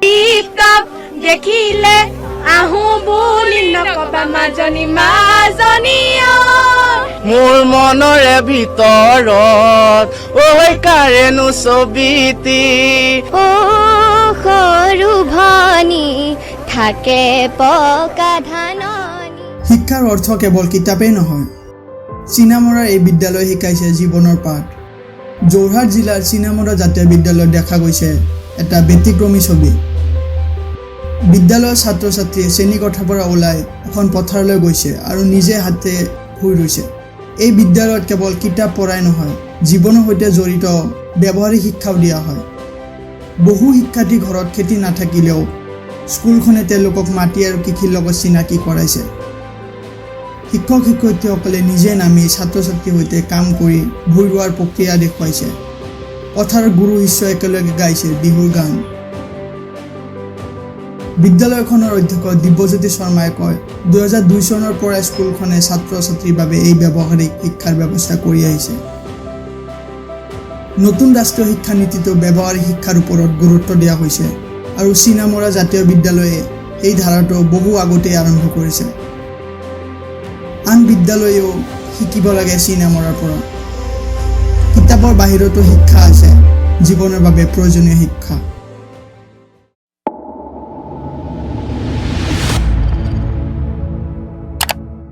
টিপটপ দেখিলে আহো বুলি নকবা মাজনী মোৰ মনৰে ভিতৰত ঐ কাৰেনো ছবিটি সৰু ভনী থাকে পকা ধাননি। শিক্ষাৰ অৰ্থ কেৱল কিতাপেই নহয়। চিনামৰাৰ এই বিদ্যালয় শিকাইছে জীৱনৰ পাঠ। যোৰহাট জিলাৰ চিনামৰা জাতীয় বিদ্যালয়ত দেখা গৈছে এটা ব্যতিক্ৰমী ছবি। বিদ্যালয়ৰ ছাত্ৰ ছাত্ৰীয়ে শ্ৰেণীকোঠাৰ পৰা ওলাই এখন পথাৰলৈ গৈছে আৰু নিজে হাতে শুই ৰৈছে। এই বিদ্যালয়ত কেৱল কিতাপ পঢ়াই নহয়, জীৱনৰ সৈতে জড়িত ব্যৱহাৰিক শিক্ষাও দিয়া হয়। বহু শিক্ষাৰ্থী ঘৰত খেতি নাথাকিলেও স্কুলখনে তেওঁলোকক মাটি আৰু কৃষিৰ লগত চিনাকি কৰাইছে। শিক্ষক শিক্ষয়িত্ৰীসকলে নিজে নামি ছাত্ৰ ছাত্ৰীৰ সৈতে কাম কৰি ভূই ৰোৱাৰ প্ৰক্ৰিয়া দেখুৱাইছে। পথাৰৰ গুৰু শিষ্য একেলগে গাইছে বিহুৰ গান। বিদ্যালয়খনৰ অধ্যক্ষ দিব্যজ্যোতি শৰ্মাই কয়, 2002 চনৰ পৰা স্কুলখনে ছাত্ৰ ছাত্ৰীৰ বাবে এই ব্যৱহাৰিক শিক্ষাৰ ব্যৱস্থা কৰি আহিছে। নতুন ৰাষ্ট্ৰীয় শিক্ষা নীতিতো ব্যৱহাৰিক শিক্ষাৰ ওপৰত গুৰুত্ব দিয়া হৈছে আৰু চিনামৰা জাতীয় বিদ্যালয়ে এই ধাৰাটো বহু আগতেই আৰম্ভ কৰিছে। আন বিদ্যালয়েও শিকিব লাগে চিনামৰাৰ পৰা। কিতাপৰ বাহিৰতো শিক্ষা আছে, জীৱনৰ বাবে প্ৰয়োজনীয় শিক্ষা।